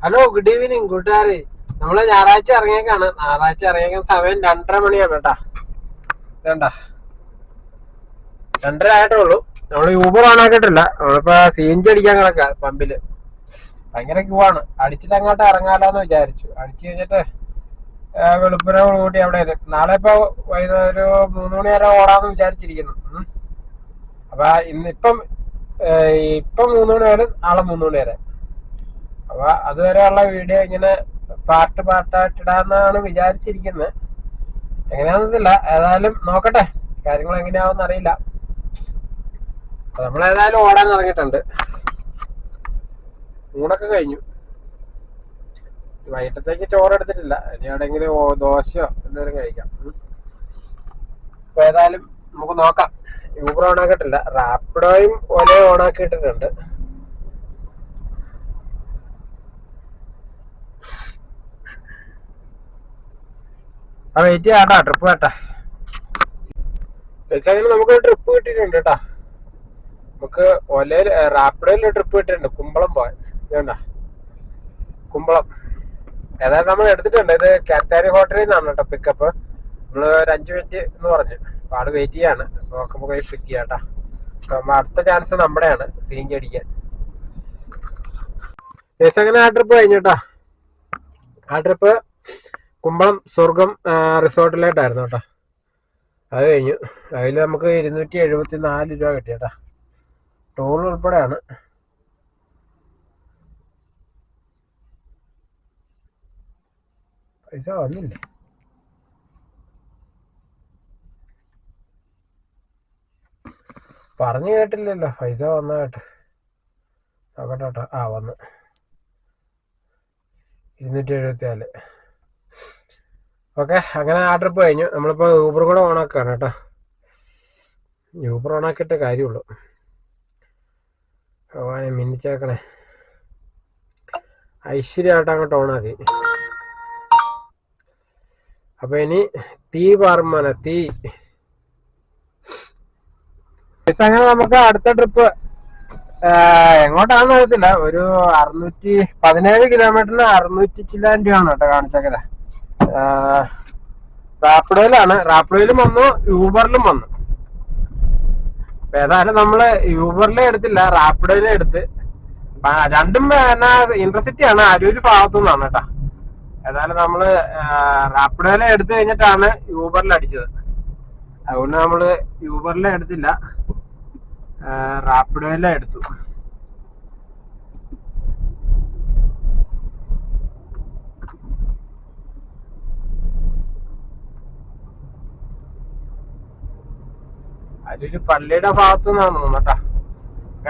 Hello, good evening കൂട്ടുകാരെ. നമ്മള് ഞായറാഴ്ച ഇറങ്ങിയേക്കാണ്. ഞായറാഴ്ച ഇറങ്ങിയേക്കാൻ സമയം 2:30 മണിയാണ് കേട്ടാ. വേണ്ട, 2:30 ആയിട്ടേ ഉള്ളൂ. നമ്മള് യൂബർ ഓൺ ആക്കിയിട്ടില്ല. നമ്മളിപ്പോ CNG അടിക്കാൻ കിടക്ക പമ്പില്. ഭയങ്കര ക്യൂ ആണ്. അടിച്ചിട്ട് അങ്ങോട്ട് ഇറങ്ങാലോന്ന് വിചാരിച്ചു. അടിച്ചു കഴിഞ്ഞിട്ട് വെളുപ്പിനോട് കൂടി അവിടെ നാളെ ഇപ്പൊ വൈകുന്നേരം 3 മണി വരെ ഓടാന്ന് വിചാരിച്ചിരിക്കുന്നു. അപ്പൊ ഇന്നിപ്പം ഇപ്പം 3 മണി വരെ, നാളെ 3 മണി വരെ. അപ്പൊ അതുവരെയുള്ള വീഡിയോ ഇങ്ങനെ പാർട്ടായിട്ട് ഇടാന്നാണ് വിചാരിച്ചിരിക്കുന്നത്. എങ്ങനെയാണെന്നില്ല, ഏതായാലും നോക്കട്ടെ, കാര്യങ്ങൾ എങ്ങനെയാവുമെന്ന് അറിയില്ല. അപ്പൊ നമ്മളേതായാലും ഓടാൻ ഇറങ്ങിയിട്ടുണ്ട്. ഊണൊക്കെ കഴിഞ്ഞു. വൈകിട്ടത്തേക്ക് ചോറ് എടുത്തിട്ടില്ല. ഇനി എവിടെയെങ്കിലും ദോശയോ എന്തെങ്കിലും കഴിക്കാം. അപ്പൊ ഏതായാലും നമുക്ക് നോക്കാം. യൂബർ ഓൺ ആക്കിയിട്ടില്ല. റാപ്പിഡോയും ഓലയും ഓൺ ആക്കിയിട്ടിട്ടുണ്ട്. ആ വെയിറ്റ് ചെയ്യാട്ടാ, ട്രിപ്പ് കേട്ടാ. നമുക്ക് ട്രിപ്പ് കിട്ടിയിട്ടുണ്ട് കേട്ടാ. നമുക്ക് റാപ്പിഡോയിൽ ട്രിപ്പ് കിട്ടിയിട്ടുണ്ട്, കുമ്പളം പോകാൻ. വേണ്ട, കുമ്പളം ഏതായാലും നമ്മൾ എടുത്തിട്ടുണ്ട്. ഇത് കാറ്റാരി ഹോട്ടലിൽ നിന്നാണ് കേട്ടോ പിക്കപ്പ്. നമ്മള് ഒരു 5 മിനിറ്റ് എന്ന് പറഞ്ഞു. അപ്പൊ ആള് വെയിറ്റ് ചെയ്യാണ്. നോക്കുമ്പോ പോയി പിക്ക് ചെയ്യാട്ടാ. അടുത്ത ചാൻസ് നമ്മുടെയാണ് CNG അടിക്കാൻ. അങ്ങനെ ആ ട്രിപ്പ് കഴിഞ്ഞുട്ടാ. ആ ട്രിപ്പ് കുമ്പളം സ്വർഗം റിസോർട്ടിലായിട്ടായിരുന്നു കേട്ടോ. അത് കഴിഞ്ഞു. അതിൽ നമുക്ക് 274 രൂപ കിട്ടിയേട്ടാ. ടോൾ ഉൾപ്പെടെയാണ്. പൈസ വന്നില്ലേ? പറഞ്ഞു കേട്ടില്ലല്ലോ പൈസ വന്നതായിട്ട്. നോക്കട്ടെ കേട്ടോ. വന്ന് 274. ഓക്കെ, അങ്ങനെ ആ ട്രിപ്പ് കഴിഞ്ഞു. നമ്മളിപ്പോൾ യൂബർ കൂടെ ഓണാക്കുകയാണ് കേട്ടോ. യൂബർ ഓണാക്കിയിട്ട് കാര്യമുള്ളൂ. ഭഗവാനെ മിന്നിച്ചേക്കണേ. ഐശ്വര്യമായിട്ട് അങ്ങോട്ട് ഓണാക്കി. അപ്പൊ ഇനി തീ പാർമന തീ. അങ്ങനെ നമുക്ക് അടുത്ത ട്രിപ്പ് എങ്ങോട്ടാണെന്ന് അറിയത്തില്ല. ഒരു 617 കിലോമീറ്ററിന് 600 ചില്ലാൻ രൂപയാണ് കേട്ടോ കാണിച്ചേക്കത്. റാപ്പിഡോയിലാണ്. റാപ്പിഡോയിലും വന്നു, യൂബറിലും വന്നു. അപ്പൊ ഏതായാലും നമ്മള് യൂബറിലെ എടുത്തില്ല, റാപ്പിഡോയിലെ എടുത്ത്. രണ്ടും ഇന്റർസിറ്റി ആണ്, അരൂര് ഭാഗത്തു നിന്നാണ് കേട്ടോ. ഏതായാലും നമ്മള് റാപ്പിഡോയിലെ എടുത്തു കഴിഞ്ഞിട്ടാണ് യൂബറിൽ അടിച്ചത്. അതുകൊണ്ട് നമ്മള് യൂബറിലെ എടുത്തില്ല, റാപ്പിഡോയിലെ എടുത്തു. അതൊരു പള്ളിയുടെ ഭാഗത്തു നിന്നാണ് തോന്നുന്നു കേട്ടാ.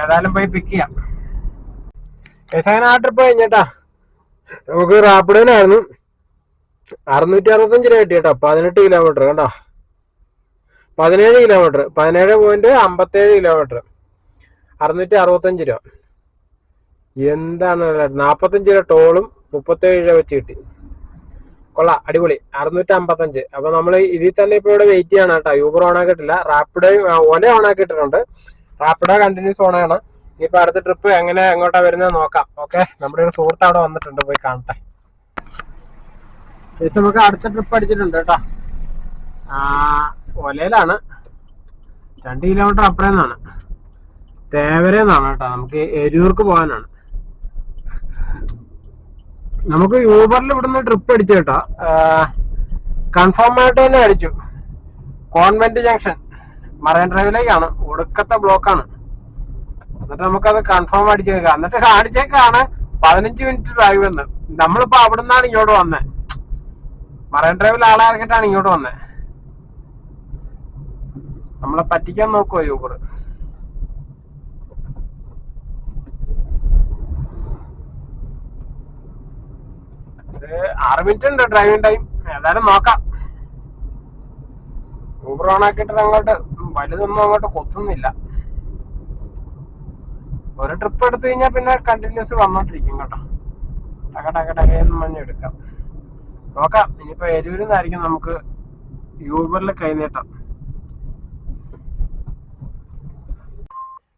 ഏതായാലും പോയി പിക്ക് ചെയ്യാം. അങ്ങനെ ആ ട്രിപ്പ് കഴിഞ്ഞേട്ടാ. നമുക്ക് റാപ്പിഡോയിലായിരുന്നു 665 രൂപ കിട്ടി കേട്ടോ. 18 കിലോമീറ്റർ കേട്ടോ. 17 കിലോമീറ്റർ, 17.57 കിലോമീറ്റർ, 665 രൂപ. എന്താണ് 45 രൂപ ടോളും 37 രൂപ വെച്ച് കിട്ടി. കൊള്ളാം, അടിപൊളി. 655. അപ്പൊ നമ്മൾ ഇതിൽ തന്നെ ഇപ്പൊ ഇവിടെ വെയിറ്റ് ചെയ്യണം കേട്ടോ. യൂബർ ഓൺ ആക്കിയിട്ടില്ല, റാപ്പിഡോ ഓല ഓൺ ആക്കിയിട്ടുണ്ട്. റാപ്പിഡോ കണ്ടിന്യൂസ് ഓൺ ആണ്. ഇനിയിപ്പോ അടുത്ത ട്രിപ്പ് എങ്ങോട്ടാ വരുന്നത് നോക്കാം. ഓക്കെ, നമ്മുടെ ഒരു സുഹൃത്ത് അവിടെ വന്നിട്ടുണ്ട്, പോയി കാണട്ടെ. നമുക്ക് അടുത്ത ട്രിപ്പ് അടിച്ചിട്ടുണ്ട് കേട്ടോ. ഒലയിലാണ്. 2 കിലോമീറ്റർ അപ്പുറേന്നാണ്, തേവരെന്നാണ് കേട്ടോ. നമുക്ക് എരൂർക്ക് പോകാനാണ്. നമുക്ക് യൂബറിൽ ഇവിടുന്ന് ട്രിപ്പ് അടിച്ചു കേട്ടോ. കൺഫേം ആയിട്ട് തന്നെ അടിച്ചു. കോൺവെന്റ് ജംഗ്ഷൻ മറൈൻ ഡ്രൈവിലേക്കാണ്. ഒടുക്കത്തെ ബ്ലോക്കാണ്. എന്നിട്ട് നമുക്കത് കൺഫേം അടിച്ചേക്കാം. എന്നിട്ട് കാണിച്ചേക്കാണ് 15 മിനിറ്റ് ഡ്രൈവ് എന്ന്. നമ്മളിപ്പോ അവിടെ നിന്നാണ് ഇങ്ങോട്ട് വന്നത്. മറൈൻ ഡ്രൈവിൽ ആളെ ഇറങ്ങിയിട്ടാണ് ഇങ്ങോട്ട് വന്നത്. നമ്മളെ പറ്റിക്കാൻ നോക്കുവോ യൂബർ? ഇത് 6 മിനിറ്റ് ഉണ്ട് ഡ്രൈവിംഗ് ടൈം. ഏതായാലും നോക്കാം. യൂബർ ഓൺ ആക്കിയിട്ട് അങ്ങോട്ട് വലുതൊന്നും അങ്ങോട്ട് കൊത്തുന്നില്ല. ഒരു ട്രിപ്പ് എടുത്തു കഴിഞ്ഞാൽ പിന്നെ കണ്ടിന്യൂസ് വന്നോണ്ടിരിക്കും കേട്ടോ. ടകടകടകയെന്ന് മഞ്ഞ എടുക്കാം. നോക്കാം. ഇനിയിപ്പോ എരൂരിന്നായിരിക്കും നമുക്ക് യൂബറിൽ കൈനീട്ടം.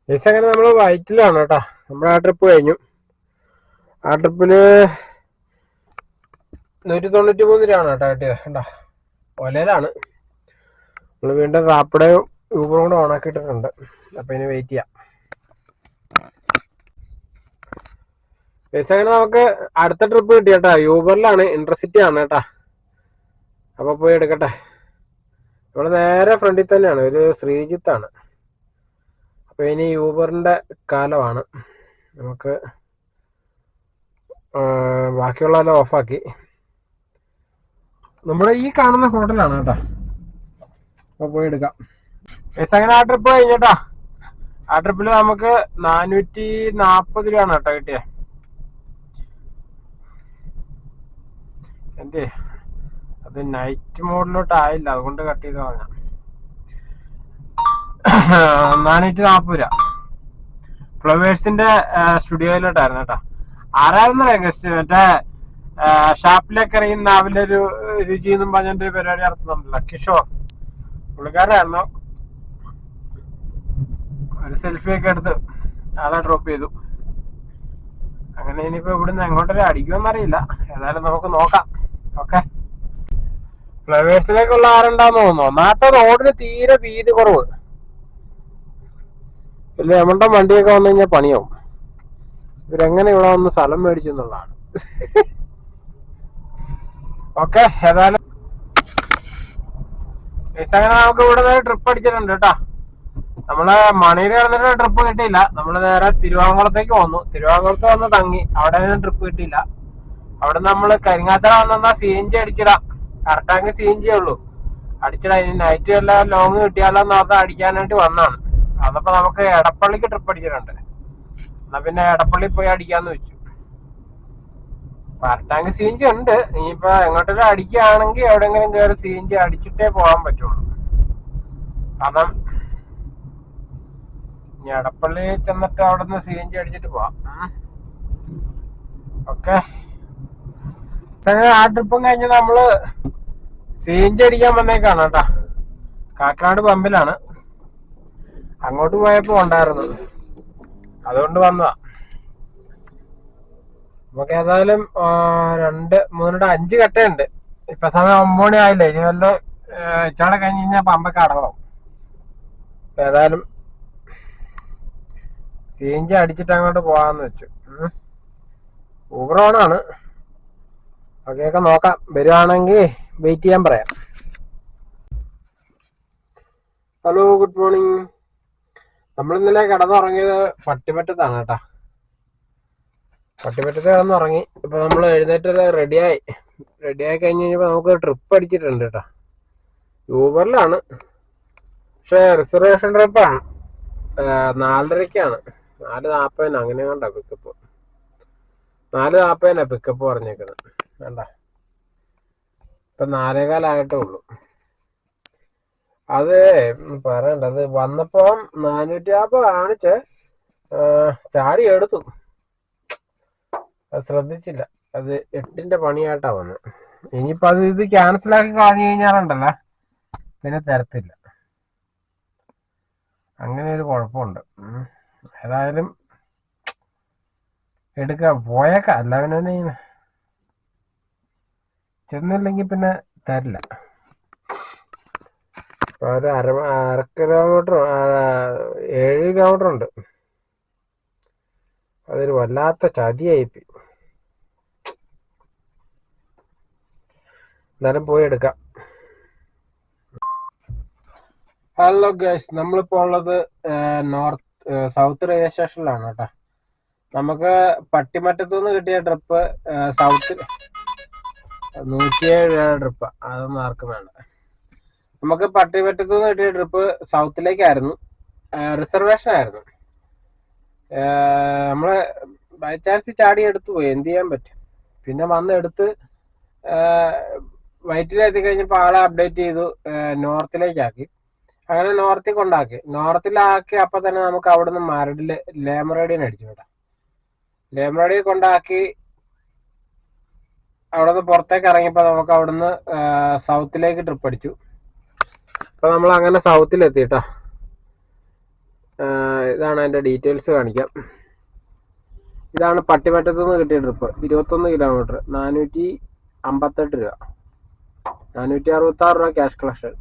അങ്ങനെ നമ്മള് വൈറ്റിലാണ് കേട്ടോ. നമ്മുടെ ആ ട്രിപ്പ് കഴിഞ്ഞു. ആ ട്രിപ്പില് 193 രൂപയാണ് കേട്ടോ കിട്ടിയത്. കണ്ടോ, ഒലയിലാണ്. നമ്മൾ വീണ്ടും റാപ്പിഡോയും യൂബറും കൂടെ ഓണാക്കിയിട്ടുണ്ട്. അപ്പൊ ഇനി വെയിറ്റ് ചെയ്യാം. അങ്ങനെ നമുക്ക് അടുത്ത ട്രിപ്പ് കിട്ടി കേട്ടാ. യൂബറിലാണ്, ഇന്റർസിറ്റി ആണ് കേട്ടാ. അപ്പൊ പോയി എടുക്കട്ടെ. ഇവിടെ നേരെ ഫ്രണ്ടിൽ തന്നെയാണ്, ഒരു ശ്രീജിത്താണ്. അപ്പൊ ഇനി യൂബറിന്റെ കാലമാണ്. നമുക്ക് ബാക്കിയുള്ളതെല്ലാം ഓഫാക്കി. നമ്മുടെ ഈ കാണുന്ന ഹോട്ടലാണ് കേട്ടോ. അപ്പൊ പോയി എടുക്കാം. അങ്ങനെ ആ ട്രിപ്പ് കഴിഞ്ഞിട്ടാ. ആ ട്രിപ്പിൽ നമുക്ക് 440 രൂപയാണ് കേട്ടോ കിട്ടിയേ. എന്തേ അത് നൈറ്റ് മോഡിലോട്ട് ആയില്ല, അതുകൊണ്ട് കട്ട് ചെയ്ത് പറഞ്ഞ 440 രൂപ ഫ്ലവേഴ്സിന്റെ സ്റ്റുഡിയോയിലോട്ടായിരുന്നു കേട്ടോ. ആരായിരുന്നു ഗസ്റ്റ്? മറ്റേ ഷാപ്പിലേക്ക് എറിയുന്ന അവലൊരു രുചി എന്നും പറഞ്ഞൊരു പരിപാടി നടത്തുന്നുണ്ടല്ലോ, കിഷോർ. പുള്ളിക്കാരനായിരുന്നു. ഒരു സെൽഫി ഒക്കെ എടുത്ത് ആളെ ഡ്രോപ്പ് ചെയ്തു. അങ്ങനെ ഇനിയിപ്പോ ഇവിടുന്ന് എങ്ങോട്ടൊരു അടിക്കുമെന്നറിയില്ല. ഏതായാലും നമുക്ക് നോക്കാം. ഓക്കെ, ഫ്ലവേഴ്സിലേക്കുള്ള ആരുണ്ടാന്ന് തോന്നുന്നു. ഒന്നാമത്തെ റോഡിന് തീരെ വീതി കുറവ്. ഇല്ല, നമ്മളുടെ വണ്ടിയൊക്കെ വന്നു കഴിഞ്ഞാൽ പണിയാവും. ഇവരെങ്ങനെ ഇവിടെ വന്ന് സ്ഥലം മേടിച്ചു എന്നുള്ളതാണ്. ഓക്കെ, ഏതായാലും അങ്ങനെ നമുക്ക് ഇവിടെ ട്രിപ്പ് അടിച്ചിട്ടുണ്ട് കേട്ടോ. നമ്മള് മണിയിൽ കിടന്നിട്ട് ട്രിപ്പ് കിട്ടിയില്ല. നമ്മള് നേരെ തിരുവാങ്കുളത്തേക്ക് വന്നു. തിരുവാങ്കുളത്ത് വന്ന് തങ്ങി. അവിടെ ട്രിപ്പ് കിട്ടിയില്ല. അവിടെ നമ്മള് കരിങ്ങാത്തറ വന്നാ CNG അടിച്ചിടാം. കറക്റ്റാങ്കിൽ CNG ഉള്ളൂ അടിച്ചിടാം. ഇനി നൈറ്റ് എല്ലാം ലോങ് കിട്ടിയാലോ എന്നോർത്ത് അടിക്കാനായിട്ട് വന്നാണ്. അതപ്പോ നമുക്ക് എടപ്പള്ളിക്ക് ട്രിപ്പ് അടിച്ചിട്ടുണ്ട്. എന്നാ പിന്നെ എടപ്പള്ളി പോയി അടിക്കാന്ന് വെച്ചു. കറക്റ്റാങ്കിൽ CNG ഉണ്ട്. ഇനിയിപ്പോ എങ്ങോട്ടെങ്കിലും അടിക്കുകയാണെങ്കിൽ എവിടെയെങ്കിലും കയറി CNG അടിച്ചിട്ടേ പോകാൻ പറ്റുള്ളൂ. കാരണം ഇനി എടപ്പള്ളി ചെന്നിട്ട് അവിടെ നിന്ന് CNG അടിച്ചിട്ട് പോവാം. ഓക്കെ, ആ ട്രിപ്പും കഴിഞ്ഞ് നമ്മള് CNG അടിക്കാൻ വന്നേക്കാണ് കേട്ടാ. കാക്കനാട് പമ്പിലാണ്. അങ്ങോട്ട് പോയപ്പോ ഉണ്ടായിരുന്നു, അതുകൊണ്ട് വന്നതാ. നമുക്ക് ഏതായാലും 2, 3, 5 കട്ടയുണ്ട്. ഇപ്പൊ സമയം 9 മണി ആയില്ലേ. ഇനി വല്ല ഇച്ചാടെ കഴിഞ്ഞ് കഴിഞ്ഞാൽ പമ്പൊക്കെ അടങ്ങണം. ഏതായാലും CNG അടിച്ചിട്ട് അങ്ങോട്ട് പോവാന്ന് വെച്ചു. ഊബർ ഓണാണ്. ഓക്കെ, നോക്കാം. വരുവാണെങ്കിൽ വെയിറ്റ് ചെയ്യാൻ പറയാം. Hello, good morning. നമ്മൾ ഇന്നലെ കിടന്നുറങ്ങിയത് പട്ടിമറ്റത്താണ് കേട്ടാ. പട്ടിമറ്റത്ത് കിടന്നുറങ്ങി. ഇപ്പൊ നമ്മൾ എഴുന്നേറ്റ് റെഡിയായി കഴിഞ്ഞ് കഴിഞ്ഞപ്പോ നമുക്ക് ട്രിപ്പ് അടിച്ചിട്ടുണ്ട് കേട്ടാ. യൂബറിലാണ്, പക്ഷെ റിസർവേഷൻ ട്രിപ്പാണ്. 4:30-ക്കാണ്. 4:40 അങ്ങനെ കണ്ടാ പിക്കപ്പ്. 4:40 പിക്കപ്പ് പറഞ്ഞേക്കുന്നത്. വേണ്ട, ഇപ്പൊ 4:15 ഉള്ളു. അത് പറയണ്ട, അത് വന്നപ്പോ 450 കാണിച്ച് ചാടി എടുത്തു. അത് ശ്രദ്ധിച്ചില്ല. അത് 8ന്റെ പണിയായിട്ടാ വന്നത്. ഇനിയിപ്പോ ഇത് ക്യാൻസലാക്കി കളഞ്ഞു കഴിഞ്ഞാലുണ്ടല്ലോ പിന്നെ തരത്തില്ല. അങ്ങനെ ഒരു കുഴപ്പമുണ്ട്. ഏതായാലും എടുക്കാം, പോയേക്കാം. അല്ല പിന്നെ ചെന്നില്ലെങ്കിൽ പിന്നെ തരില്ല. ഒരു അര കിലോമീറ്റർ 7 കിലോമീറ്റർ ഉണ്ട്. അതൊരു വല്ലാത്ത ചതിയായിപ്പോയി. എന്നാലും പോയി എടുക്കാം. ഹലോ ഗൈസ്, നമ്മളിപ്പോ ഉള്ളത് സൗത്ത് റെയിൽവേ സ്റ്റേഷനിലാണ് കേട്ടോ. നമുക്ക് പട്ടിമറ്റത്തുനിന്ന് കിട്ടിയ ട്രിപ്പ് സൗത്തിൽ 107 ട്രിപ്പ്. അതൊന്നും ആർക്കും വേണ്ട. നമുക്ക് പട്ടിമറ്റത്തുനിന്ന് കിട്ടിയ ട്രിപ്പ് സൗത്തിലേക്കായിരുന്നു. റിസർവേഷൻ ആയിരുന്നു. നമ്മള് ബൈ ചാൻസ് ചാടി എടുത്തു പോയി. എന്ത് ചെയ്യാൻ പറ്റും? പിന്നെ വന്ന് എടുത്ത് വൈറ്റിലെത്തി കഴിഞ്ഞപ്പോൾ ആളെ അപ്ഡേറ്റ് ചെയ്തു, നോർത്തിലേക്കാക്കി. അങ്ങനെ നോർത്തിൽ കൊണ്ടാക്കി. നോർത്തിലാക്കി അപ്പൊ തന്നെ നമുക്ക് അവിടുന്ന് മരടില് ലേമറേഡിയൻ അടിച്ചു കേട്ടോ. ലേമറേഡിയെ കൊണ്ടാക്കി അവിടുന്ന് പുറത്തേക്ക് ഇറങ്ങിയപ്പോ നമുക്ക് അവിടുന്ന് സൗത്തിലേക്ക് ട്രിപ്പ് അടിച്ചു. അപ്പൊ നമ്മൾ അങ്ങനെ സൗത്തിലെത്തി കേട്ടോ. ഇതാണ് അതിന്റെ ഡീറ്റെയിൽസ് കാണിക്കാം. ഇതാണ് പട്ടിമറ്റത്തു നിന്ന് കിട്ടിയ ട്രിപ്പ്. 21 കിലോമീറ്റർ, 458 രൂപ, 466 രൂപ ക്യാഷ് കളക്ഷൻ.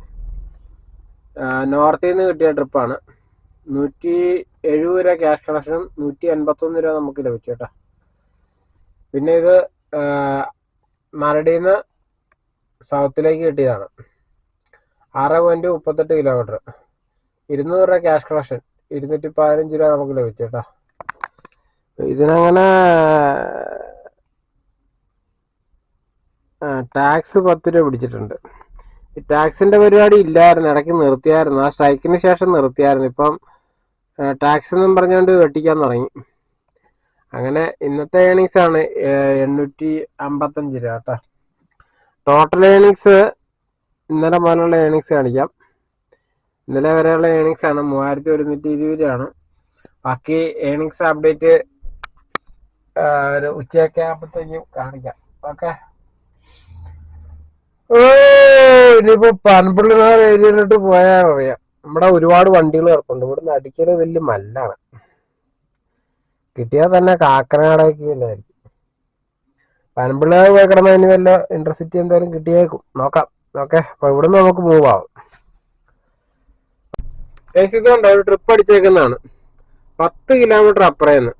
നോർത്തിൽ നിന്ന് കിട്ടിയ ട്രിപ്പാണ്. 170 രൂപ ക്യാഷ് കളക്ഷൻ, 181 രൂപ നമുക്ക് ലഭിച്ചു കേട്ടോ. പിന്നെ ഇത് മരടിയിൽ നിന്ന് സൗത്തിലേക്ക് കിട്ടിയതാണ്. 6.38 കിലോമീറ്റർ, 200 രൂപ ക്യാഷ് കളക്ഷൻ, 215 രൂപ നമുക്ക് ലഭിച്ചു കേട്ടോ. ഇതിനങ്ങനെ ടാക്സ് 10 രൂപ പിടിച്ചിട്ടുണ്ട്. ഈ ടാക്സിന്റെ പരിപാടി ഇല്ലായിരുന്നു, ഇടയ്ക്ക് നിർത്തിയായിരുന്നു. ആ സ്ട്രൈക്കിന് ശേഷം നിർത്തിയായിരുന്നു. ഇപ്പം ടാക്സ് എന്നും പറഞ്ഞുകൊണ്ട് വെട്ടിക്കാൻ തുടങ്ങി. അങ്ങനെ ഇന്നത്തെ ഏണിങ്സ് ആണ് 855 രൂപ കേട്ടോ. ടോട്ടൽ ഏണിങ്സ് ഇന്നലെ മുതലുള്ള ഏണിങ്സ് കാണിക്കാം. ഇന്നലെ വരെയുള്ള ഏണിങ്സ് ആണ് 3120 രൂപയാണ്. ബാക്കി ഏണിങ്സ് അപ്ഡേറ്റ് ഒരു ഉച്ചയൊക്കെ ആകുമ്പോഴത്തേക്കും കാണിക്കാം. ഓക്കെ. ഇനിയിപ്പോ പനപ്പള്ളിനാർ ഏരിയയിലോട്ട് പോയാൽ അറിയാം. നമ്മുടെ ഒരുപാട് വണ്ടികൾ കിടപ്പുണ്ട്. ഇവിടുന്ന് അടിക്കല് വലിയ മല്ലാണ്. കിട്ടിയാൽ തന്നെ കാക്കനാടേക്ക് ആയിരിക്കും. പനമ്പള്ളിനാർ പോയി കിടന്നതിന് വല്ല ഇന്റർസിറ്റി എന്തായാലും കിട്ടിയേക്കും. നോക്കാം. ഓക്കെ. അപ്പൊ ഇവിടുന്ന് നമുക്ക് മൂവ് ആവും. ഇതുകൊണ്ട് ഒരു ട്രിപ്പ് അടിച്ചേക്കുന്നതാണ് 10 കിലോമീറ്റർ അപ്പുറേന്ന്.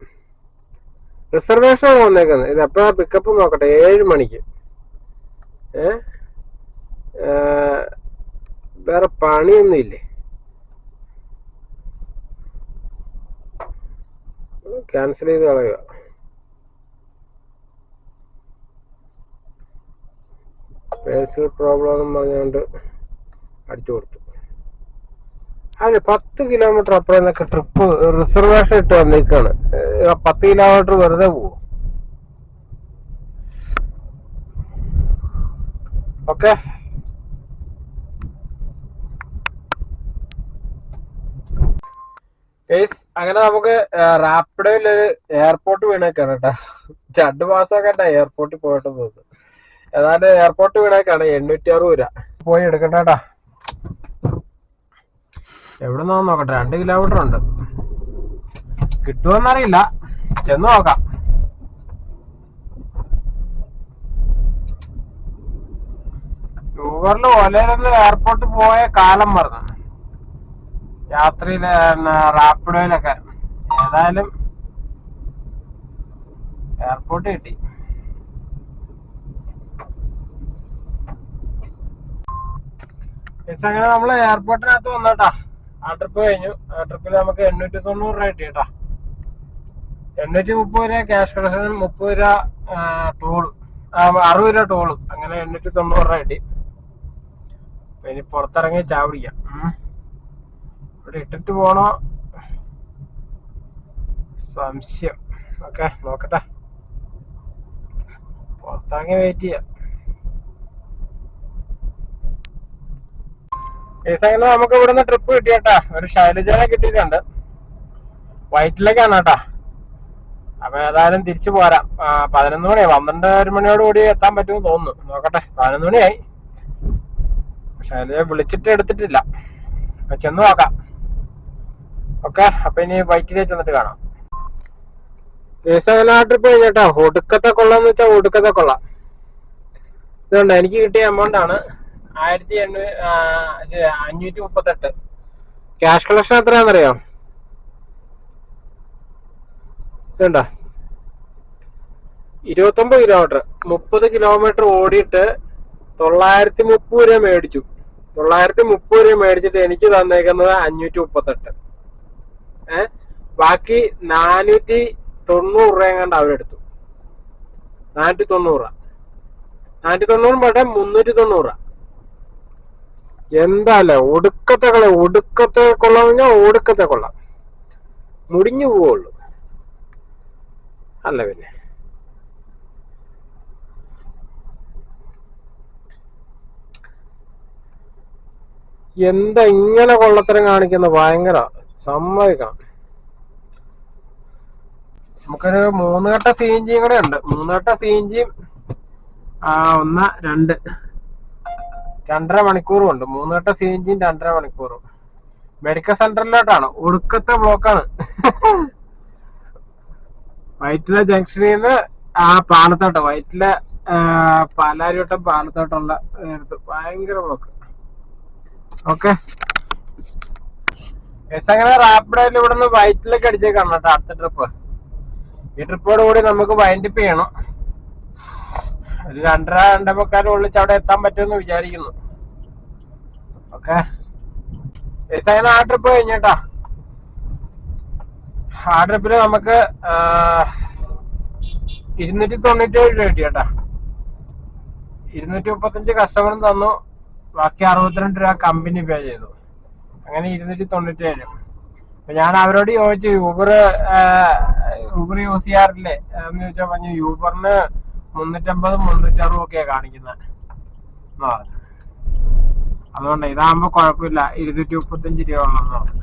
റിസർവേഷൻ വന്നേക്കുന്നത്. ഇത് എപ്പോഴാ പിക്കപ്പ് നോക്കട്ടെ. 7 മണിക്ക്. വേറെ പണിയൊന്നും ഇല്ലേ? ക്യാൻസൽ ചെയ്ത് കളയുക. പേഴ്സണൽ പ്രോബ്ലം എന്നും പറഞ്ഞുകൊണ്ട് അടിച്ചു കൊടുത്തു. അതെ, 10 കിലോമീറ്റർ അപ്പുറം എന്നൊക്കെ ട്രിപ്പ് റിസർവേഷൻ ഇട്ട് വന്നേക്കാണ്. 10 കിലോമീറ്റർ വെറുതെ പോവും. ഓക്കെ. അങ്ങനെ നമുക്ക് റാപ്പിഡോയിലൊരു എയർപോർട്ട് വീണേക്കാണ് കേട്ടോ. 2 മാസമൊക്കെ എയർപോർട്ടിൽ പോയിട്ട് തോന്നുന്നു. ഏതായാലും എയർപോർട്ട് വീണേക്കാണ് 860 രൂപ. പോയി എടുക്കട്ടെ കേട്ടാ. എവിടെ നിന്നാ നോക്കട്ടെ. 2 കിലോമീറ്റർ ഉണ്ട്. കിട്ടുമെന്നറിയില്ല, ചെന്ന് നോക്കാം. യൂബറിൽ ഒലയിലൊന്ന് എയർപോർട്ടിൽ പോയ കാലം മറന്നു. രാത്രിയില് റാപ്പിഡോയിലൊക്കെ. ഏതായാലും എയർപോർട്ട് കിട്ടി. അങ്ങനെ നമ്മള് എയർപോർട്ടിനകത്ത് വന്നോട്ടാ. ആ ട്രിപ്പ് കഴിഞ്ഞു. ആ ട്രിപ്പിൽ നമുക്ക് 890 രൂപ കിട്ടി കേട്ടാ. 830 രൂപ ക്യാഷ് കളക്ഷൻ, 30 രൂപ ടോള്, 60 രൂപ ടോള്. അങ്ങനെ 890 രൂപ കിട്ടി. ഇനി പുറത്തിറങ്ങി ചാവടിക്കാം. ഇവിടെ ഇട്ടിട്ട് പോണോ സംശയം. ഓക്കെ, നോക്കട്ടെ. പുറത്തിറങ്ങി വെയിറ്റ് ചെയ്യാം. അങ്ങനെ നമുക്ക് ഇവിടുന്ന് ട്രിപ്പ് കിട്ടിയേട്ടാ. ഒരു ശൈലജനെ കിട്ടിയിട്ടുണ്ട്. വൈറ്റിലേക്കാണ് കേട്ടാ. അപ്പൊ ഏതായാലും തിരിച്ചു പോരാം. 11 മണിയായി. 12 മണിയോട് കൂടി എത്താൻ പറ്റുമെന്ന് തോന്നുന്നു. നോക്കട്ടെ. 11 മണിയായി. ശൈലജ വിളിച്ചിട്ട് എടുത്തിട്ടില്ല. ചെന്ന് നോക്കാം. ഓക്കെ. അപ്പൊ ഇനി വൈറ്റിലേക്ക് ചെന്നിട്ട് കാണാം. അങ്ങനെ ആ ട്രിപ്പ് കഴിഞ്ഞേട്ടാ. ഒടുക്കത്തെ കൊള്ളാന്ന് വെച്ചാൽ ഒടുക്കത്തെ കൊള്ളാം. ഇതുകൊണ്ട് എനിക്ക് കിട്ടിയ എമൗണ്ട് ആണ് 1538. ക്യാഷ് കളക്ഷൻ എത്രയാണെന്നറിയോ? ഇതുണ്ടോ, 29 കിലോമീറ്റർ, 30 കിലോമീറ്റർ ഓടിയിട്ട് 930 രൂപ മേടിച്ചു. 930 രൂപ മേടിച്ചിട്ട് എനിക്ക് തന്നേക്കുന്നത് 538. ബാക്കി 490 രൂപ കണ്ട് അവരെടുത്തു. 490 രൂപ. 490 പോട്ടെ, 390 രൂപ. എന്താല്ലേ ഒടുക്കത്തെ കള. ഒടുക്കത്തെ കൊള്ളാന്ന് പറഞ്ഞാൽ ഒടുക്കത്തെ കൊള്ളാം. മുടിഞ്ഞു പോവുള്ളൂ അല്ല പിന്നെ. എന്താ ഇങ്ങനെ കൊള്ളത്തരം കാണിക്കുന്ന? ഭയങ്കര സമ്മതിക്കണം. നമുക്കൊരു 3 ഘട്ട CNG കൂടെ ഉണ്ട്. 3 ഘട്ട CNG 2.5 മണിക്കൂറും ഉണ്ട്. 3 ഘട്ട CNG 2.5 മണിക്കൂറും. മെഡിക്കൽ സെന്ററിലോട്ടാണ്. ഒടുക്കത്തെ ബ്ലോക്കാണ്. വൈറ്റില ജംഗ്ഷനിൽ നിന്ന് ആ പാലത്തോട്ടം, വൈറ്റില പാലാരിവട്ടം പാലത്തോട്ടുള്ള ഭയങ്കര ബ്ലോക്ക്. ഓക്കെ, അങ്ങനെ റാപ്പിഡായിട്ട് ഇവിടുന്ന് വൈറ്റിലേക്ക് അടിച്ചേക്കാണ് കേട്ടോ അടുത്ത ട്രിപ്പ്. ഈ ട്രിപ്പോട് കൂടി നമുക്ക് വൈൻഡപ്പ് ചെയ്യണം. ഒരു 2:30-2:45 ഉള്ളിച്ച് അവിടെ എത്താൻ പറ്റുമെന്ന് വിചാരിക്കുന്നു. ഓക്കെ, അങ്ങനെ ആ ട്രിപ്പ് കഴിഞ്ഞേട്ടാ. ആ ട്രിപ്പില് നമുക്ക് 297 രൂപ കിട്ടി കേട്ടാ. 235 കസ്റ്റമറും തന്നു, ബാക്കി 62 രൂപ കമ്പനി പേ ചെയ്തു. അങ്ങനെ 297. അപ്പൊ ഞാൻ അവരോട് ചോദിച്ചു, യൂബർ യൂസ് ചെയ്യാറില്ലേ എന്ന് ചോദിച്ചാൽ പറഞ്ഞു യൂബറിന് 350-360 ഒക്കെയാ കാണിക്കുന്നത്. അതുകൊണ്ട് ഇതാകുമ്പോ കുഴപ്പമില്ല, 235 രൂപ ഉള്ളതെന്ന് പറഞ്ഞു.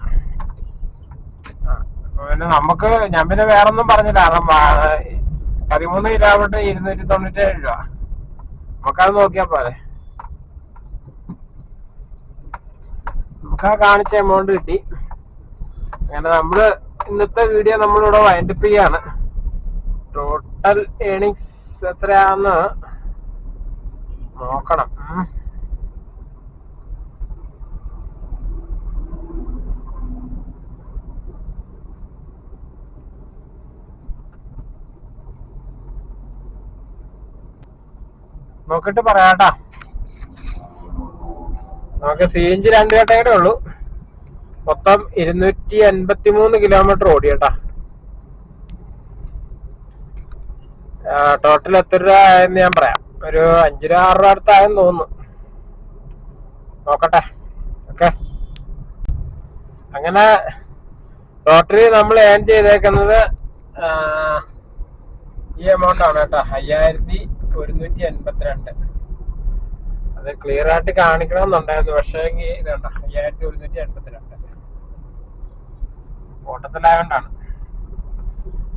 പിന്നെ നമുക്ക്, ഞാൻ പിന്നെ വേറൊന്നും പറഞ്ഞില്ല, കാരണം 13 കിലോമീറ്റർ 297 രൂപ. നമുക്കത് നോക്കിയാ പോലെ, നമുക്ക് ആ കാണിച്ച എമൗണ്ട് കിട്ടി. അങ്ങനെ നമ്മള് ഇന്നത്തെ വീഡിയോ നമ്മളിവിടെ വൈൻഡപ്പ് ചെയ്യാണ്. ടോട്ടൽ ഏണിങ്സ് എത്രയാന്ന് നോക്കണം. നോക്കിട്ട് പറയാട്ടാ. നമുക്ക് CNG 2 ഘട്ടയുടെ ഉള്ളൂ. മൊത്തം 283 കിലോമീറ്റർ ഓടി കേട്ടാ. ടോട്ടൽ എത്ര രൂപ ആയെന്ന് ഞാൻ പറയാം. ഒരു 5 രൂപ 6 രൂപ അടുത്തായെന്ന് തോന്നുന്നു. നോക്കട്ടെ. ഓക്കെ, അങ്ങനെ ടോട്ടലി നമ്മൾ ഏൺ ചെയ്തേക്കുന്നത് ഈ എമൗണ്ട് ആണ് കേട്ടോ, 5182. അത് ക്ലിയർ ആയിട്ട് കാണിക്കണമെന്നുണ്ടായിരുന്നു, പക്ഷേ ഇതുണ്ടോ 5182 ഓട്ടത്തിലായോണ്ടാണ്.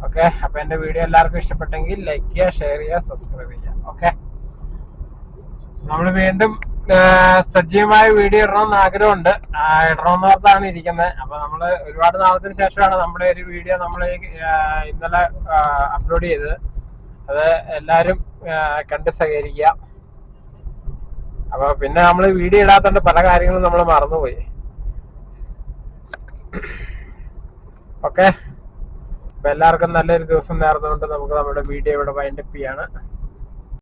ഓക്കെ, അപ്പൊ എന്റെ വീഡിയോ എല്ലാവർക്കും ഇഷ്ടപ്പെട്ടെങ്കിൽ ലൈക്ക് ചെയ്യുക, ഷെയർ ചെയ്യുക, സബ്സ്ക്രൈബ് ചെയ്യുക. ഓക്കെ, നമ്മൾ വീണ്ടും സജീവമായ വീഡിയോ ഇടണമെന്ന് ആഗ്രഹമുണ്ട്. ഇടണമെന്ന് ഓർത്താണ് ഇരിക്കുന്നത്. അപ്പൊ നമ്മള് ഒരുപാട് നാളത്തിന് ശേഷമാണ് നമ്മുടെ ഒരു വീഡിയോ നമ്മൾ ഇന്നലെ അപ്ലോഡ് ചെയ്തത്. അത് എല്ലാരും കണ്ട് സഹകരിക്കുക. അപ്പൊ പിന്നെ നമ്മൾ വീഡിയോ ഇടാത്തോണ്ട് പല കാര്യങ്ങളും നമ്മൾ മറന്നുപോയി. ഓക്കെ, അപ്പൊ എല്ലാവർക്കും നല്ലൊരു ദിവസം നേർന്നുകൊണ്ട് നമുക്ക് നമ്മുടെ വീഡിയോ ഇവിടെ വൈൻഡപ്പ് ചെയ്യാണ്.